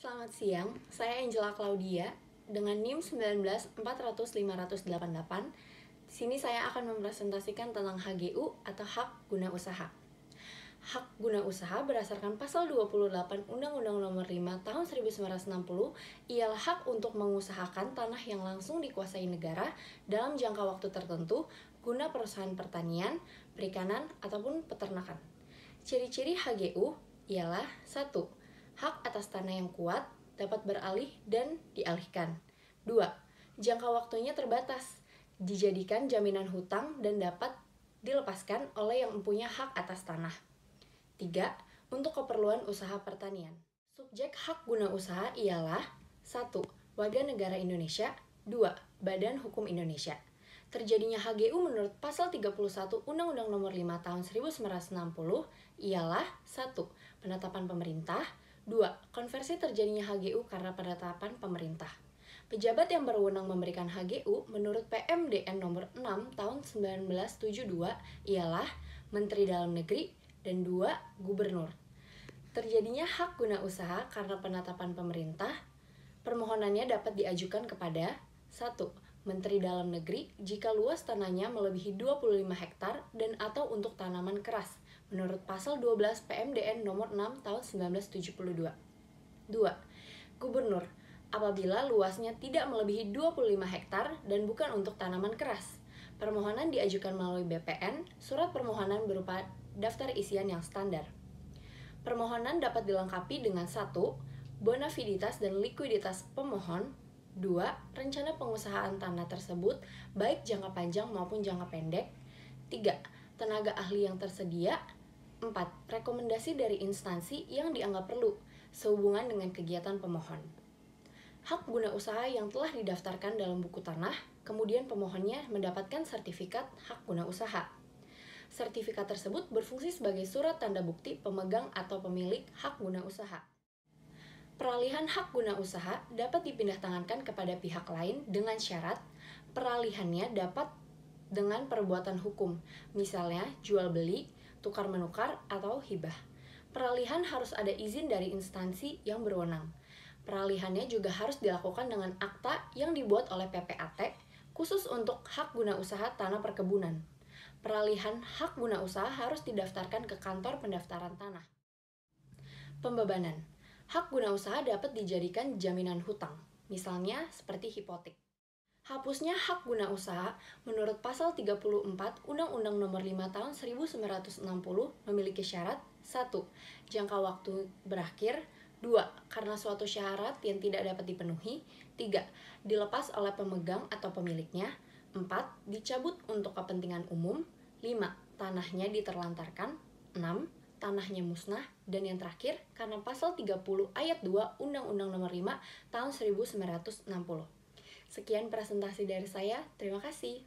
Selamat siang, saya Angela Claudia dengan NIM 19400588. Di sini saya akan mempresentasikan tentang HGU atau Hak Guna Usaha. Hak guna usaha berdasarkan pasal 28 Undang-Undang Nomor 5 Tahun 1960 ialah hak untuk mengusahakan tanah yang langsung dikuasai negara dalam jangka waktu tertentu guna perusahaan pertanian, perikanan, ataupun peternakan. Ciri-ciri HGU ialah 1. Hak atas tanah yang kuat dapat beralih dan dialihkan. 2. Jangka waktunya terbatas, dijadikan jaminan hutang dan dapat dilepaskan oleh yang mempunyai hak atas tanah. 3. Untuk keperluan usaha pertanian. Subjek hak guna usaha ialah 1. Warga negara Indonesia. 2. Badan Hukum Indonesia. Terjadinya HGU menurut pasal 31 Undang-Undang Nomor 5 Tahun 1960 ialah 1. Penetapan pemerintah. 2. Konversi terjadinya HGU karena penetapan pemerintah. Pejabat yang berwenang memberikan HGU menurut PMDN Nomor 6 Tahun 1972 ialah Menteri Dalam Negeri dan 2. Gubernur. Terjadinya hak guna usaha karena penetapan pemerintah, permohonannya dapat diajukan kepada 1. Menteri Dalam Negeri jika luas tanahnya melebihi 25 hektar dan atau untuk tanaman keras menurut pasal 12 PMDN nomor 6 tahun 1972. 2. Gubernur apabila luasnya tidak melebihi 25 hektar dan bukan untuk tanaman keras. Permohonan diajukan melalui BPN, surat permohonan berupa daftar isian yang standar. Permohonan dapat dilengkapi dengan 1. Bonafiditas dan likuiditas pemohon. 2. Rencana pengusahaan tanah tersebut, baik jangka panjang maupun jangka pendek. 3. Tenaga ahli yang tersedia. 4. Rekomendasi dari instansi yang dianggap perlu sehubungan dengan kegiatan pemohon. Hak guna usaha yang telah didaftarkan dalam buku tanah, kemudian pemohonnya mendapatkan sertifikat hak guna usaha. Sertifikat tersebut berfungsi sebagai surat tanda bukti pemegang atau pemilik hak guna usaha. Peralihan hak guna usaha dapat dipindahtangankan kepada pihak lain dengan syarat peralihannya dapat dengan perbuatan hukum, misalnya jual beli, tukar menukar, atau hibah. Peralihan harus ada izin dari instansi yang berwenang. Peralihannya juga harus dilakukan dengan akta yang dibuat oleh PPAT khusus untuk hak guna usaha tanah perkebunan. Peralihan hak guna usaha harus didaftarkan ke kantor pendaftaran tanah. Pembebanan. Hak guna usaha dapat dijadikan jaminan hutang, misalnya seperti hipotek. Hapusnya hak guna usaha menurut pasal 34 Undang-Undang Nomor 5 Tahun 1960 memiliki syarat 1. Jangka waktu berakhir. 2. Karena suatu syarat yang tidak dapat dipenuhi. 3. Dilepas oleh pemegang atau pemiliknya. 4. Dicabut untuk kepentingan umum. 5. Tanahnya diterlantarkan. 6. Tanahnya musnah. Dan yang terakhir, karena pasal 30 ayat 2 Undang-Undang Nomor 5 Tahun 1960. Sekian presentasi dari saya. Terima kasih.